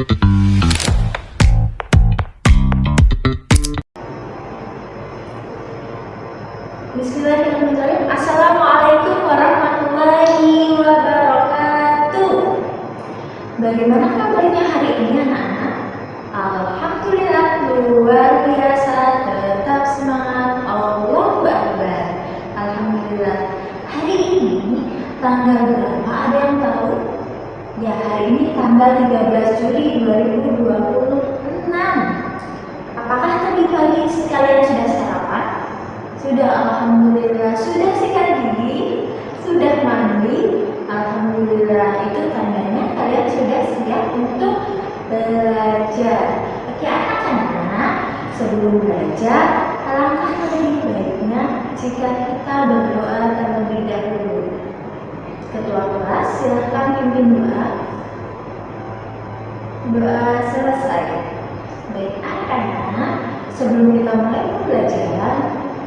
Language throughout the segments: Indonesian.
Bismillahirrahmanirrahim. Assalamualaikum warahmatullahi wabarakatuh. Bagaimana kabarnya hari ini anak-anak? Alhamdulillah luar biasa, tetap semangat, Allahu Akbar. Alhamdulillah. Hari ini tanggal berapa, ada yang tahu? Ya, hari ini tanggal 13 Juli 2026. Apakah tadi pagi sekalian sudah sarapan? Sudah, alhamdulillah. Sudah sikat gigi? Sudah mandi? Alhamdulillah. Itu tandanya kalian sudah siap untuk belajar. Oke anak-anak, sebelum belajar, alangkah lebih baiknya jika kita berdoa terlebih dahulu. Ketua kelas, silahkan pimpin doa. Doa selesai. Baik anak-anak, sebelum kita mulai pembelajaran,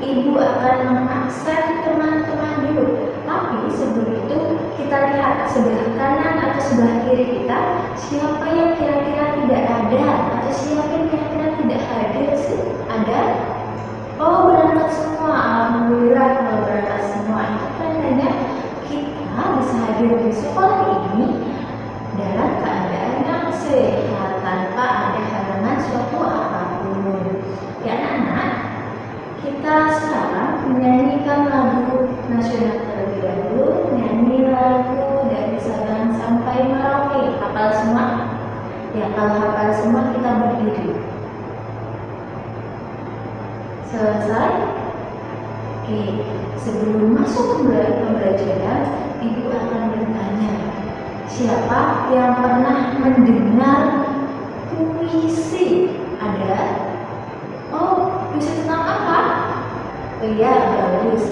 Ibu akan mengabsen teman-teman dulu. Tapi sebelum itu kita lihat sebelah kanan atau sebelah kiri kita, siapa yang kira-kira tidak ada atau siapa yang kira-kira tidak hadir sih? Ada? Oh, berangkat semua. Alhamdulillah kalau berangkat semua. Itu tandanya kita bisa hadir di sekolah ini dalam keadaan yang sehat tanpa ada halangan suatu apapun. Ya anak-anak, kita sekarang menyanyikan lagu nasional terlebih dahulu. Nyanyi lagu dari Sabang sampai Merauke. Hafal semua? Ya, kalau hafal semua kita berdiri. Selesai? Oke, sebelum masuk ke pembelajaran, Ibu akan bertanya, siapa yang pernah mendengar puisi? Ada? Oh, puisi tentang apa? Oh iya, bagus.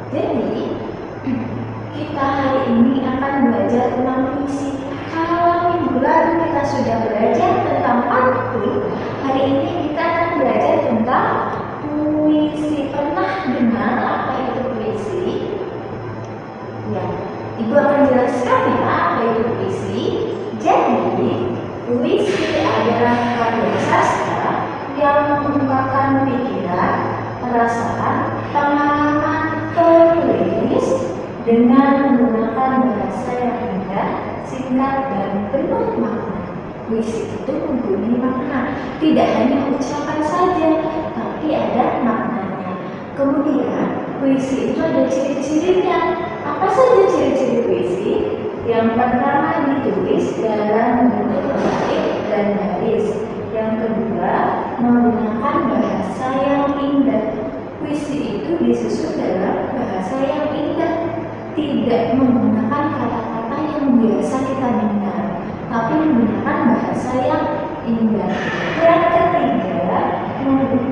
Jadi, kita hari ini akan belajar tentang puisi. Kalau minggu lalu kita sudah belajar tentang pantun, hari ini kita akan belajar tentang puisi. Pernah dengar apa itu puisi? Ya, Ibu akan jelaskan ya apa itu puisi. Jadi, puisi adalah karya sastra yang mengungkapkan pikiran, perasaan, pengalaman penulis dengan menggunakan bahasa yang indah, singkat, dan penuh makna. Puisi itu mempunyai makna, tidak hanya ucapan saja, tapi ada maknanya. Kemudian, puisi itu ada ciri-cirinya. Apa saja ciri-ciri puisi? Yang pertama, ditulis dalam bentuk baik dan baris. Yang kedua, menggunakan bahasa yang indah. Puisi itu disusun dalam bahasa yang indah, tidak menggunakan kata-kata yang biasa kita dengar, tapi menggunakan bahasa yang indah. Yang ketiga,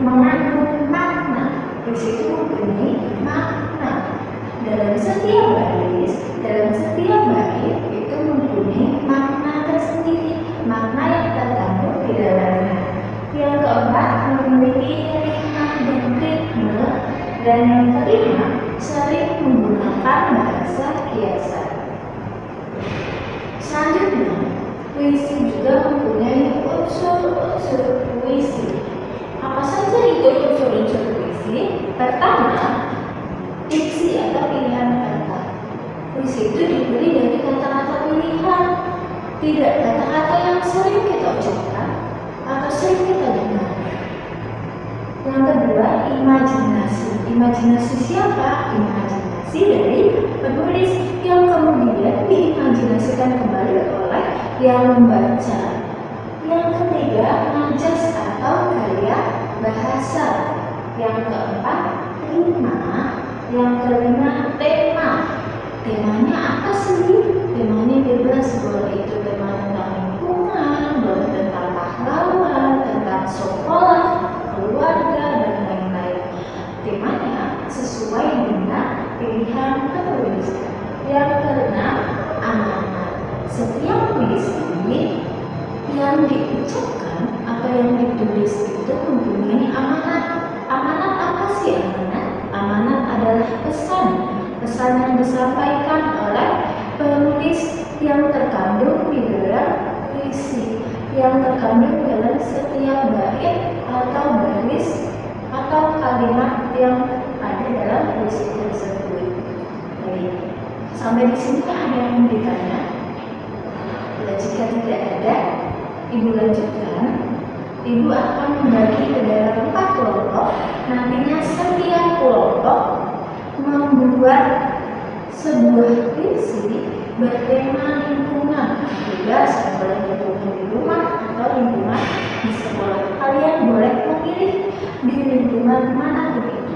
mengandung makna. Puisi itu mempunyai makna. Dalam setiap baris, dalam setiap bait itu mempunyai makna tersendiri, makna yang terkandung di dalamnya. Yang keempat, memiliki rima dan ritme, dan yang kelima, sering menggunakan bahasa kiasan. Selanjutnya, puisi juga mempunyai unsur-unsur puisi. Apa saja itu unsur-unsur puisi? Pertama, diksi atau pilihan kata. Puisi itu diberi dari kata-kata pilihan, tidak kata-kata yang sering kita ucapkan atau sering kita dengar. Yang kedua, imajinasi. Imajinasi siapa? Imajinasi dari penulis yang kemudian diimajinasikan kembali oleh yang membaca. Yang ketiga, najas atau karya bahasa. Yang keempat, rima. Yang kelima, tema. Temanya apa sih? Temanya bebas, boleh itu tema tentang lingkungan, boleh tentang pahlawan, tentang sekolah, keluarga, dan lain-lain. Temanya sesuai dengan pilihan penulis. Yang keenam, amanat. Setiap puisi yang diucapkan atau yang ditulis itu mempunyai amanat. Amanat apa sih amanat? Amanat adalah pesan yang disampaikan oleh penulis yang terkandung di dalam puisi. yang terkandung dalam setiap bait atau baris atau kalimat yang ada dalam puisi tersebut. Baik, sampai di sini ada yang mau ditanya? Jika tidak ada, Ibu lanjutkan. Ibu akan membagi ke dalam 4 kelompok. Nantinya setiap kelompok membuat sebuah puisi bertema lingkungan. Bebas, boleh lingkungan di rumah atau lingkungan di sekolah. Kalian boleh memilih di lingkungan mana begitu.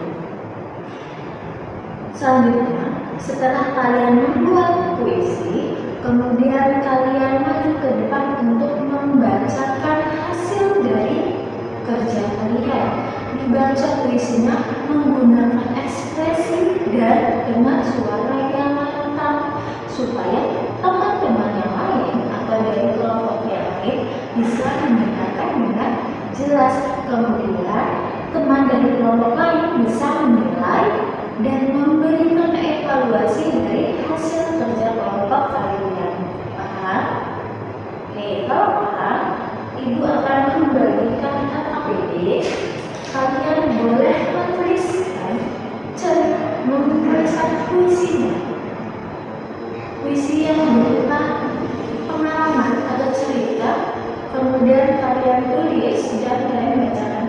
Selanjutnya, setelah kalian membuat puisi, kemudian kalian maju ke depan untuk membacakan hasil dari kerja kalian. Dibaca puisinya menggunakan ekspresi dan dengan suara yang lantang supaya teman-teman yang lain atau dari kelompok yang lain bisa mendengarkan dengan jelas. Kemudian teman dari kelompok lain bisa menilai dan memberikan evaluasi dari hasil kerja kelompok kalian. Paham? Oke, kalau paham, Ibu akan membagikan KKPD. Kalian boleh menuliskan puisinya. Puisi yang berupa pengalaman atau cerita, kemudian kalian tulis dan kalian bacakan.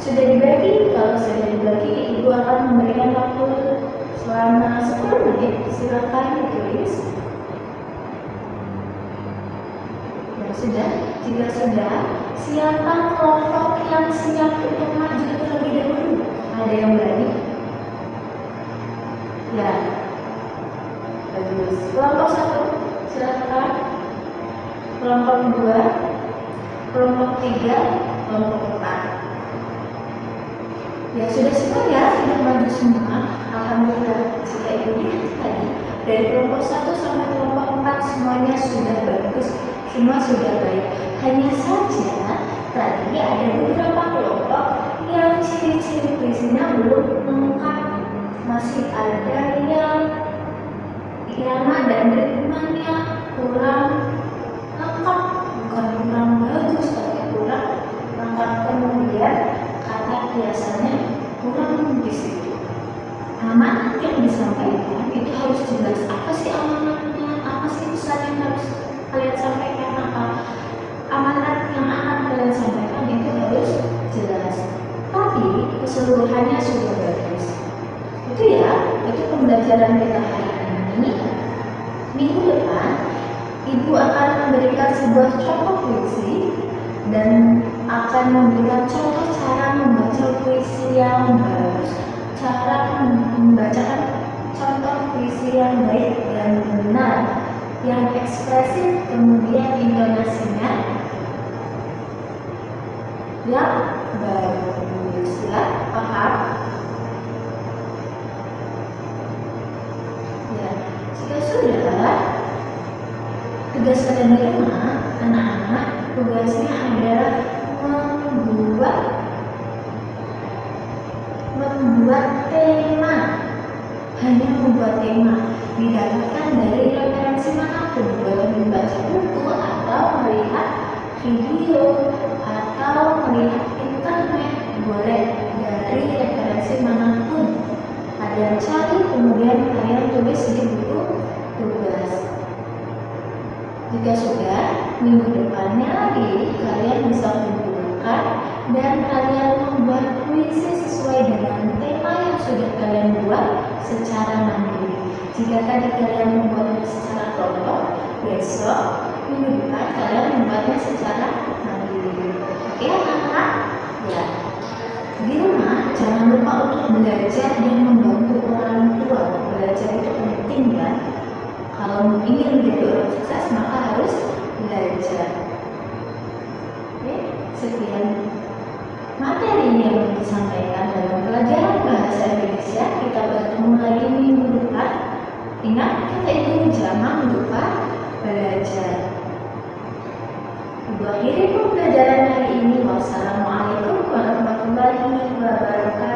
Sudah dibagi? Kalau sudah dibagi, Ibu akan memberikan waktu selama 10 menit. Silakan ditulis. Ya, sudah. Jika sudah, siapa kelompok yang siap untuk maju terlebih dahulu? Ada yang berani? Ya, bagus. Kelompok 1, silakan. Kelompok 2, kelompok 3, kelompok 4. Ya, sudah semua ya, sudah maju semua. Alhamdulillah. Jika Ibu lihat tadi, dari kelompok 1 sampai kelompok 4 semuanya sudah bagus, semua sudah baik. Hanya saja tadi ada beberapa kelompok yang ciri-ciri puisinya belum lengkap. Masih ada yang irama dan ritmenya kurang lengkap, bukan kurang bagus, tapi kurang lengkap. Kemudian kata biasanya kurang di situ. Amanat yang disampaikan itu harus jelas. Apa sih amanatnya? Apa sih pesan yang harus kalian sampaikan? Apa amanat yang akan kalian sampaikan itu harus jelas. Tapi keseluruhannya sudah bagus. Itu ya, itu pembelajaran kita hari ini. Minggu depan Ibu akan memberikan sebuah contoh puisi dan akan memberikan contoh cara membaca puisi yang bagus, cara membacakan contoh puisi yang baik dan benar, yang ekspresif, kemudian intonasinya yang bagus. Ya, paham? Ya, jika sudah, tugas kalian di rumah, anak-anak, tugasnya adalah membuat tema. Hanya membuat tema, didapatkan dari referensi manapun, boleh membaca buku atau melihat video atau melihat internet, boleh dari referensi manapun. Kalian cari, kemudian kalian tulis di buku tugas. Jika sudah, minggu depannya lagi kalian bisa kumpulkan dan kalian membuat puisi sesuai dengan tema yang sudah kalian buat secara mandiri. Jika tadi kalian membuatnya secara kelompok, besok minggu depan kalian membuatnya secara mandiri. Oke, anak-anak? Ya. Di rumah jangan lupa untuk belajar dan membantu orang tua. Belajar itu penting ya. Kalau ingin menjadi orang sukses maka harus belajar. Oke, sekian materi yang disampaikan dalam pelajaran bahasa Indonesia. Kita bertemu lagi minggu depan. Ingat, kita itu jangan lupa belajar. Ibu akhiri pembelajaran hari ini. Wassalamualaikum warahmatullahi wabarakatuh.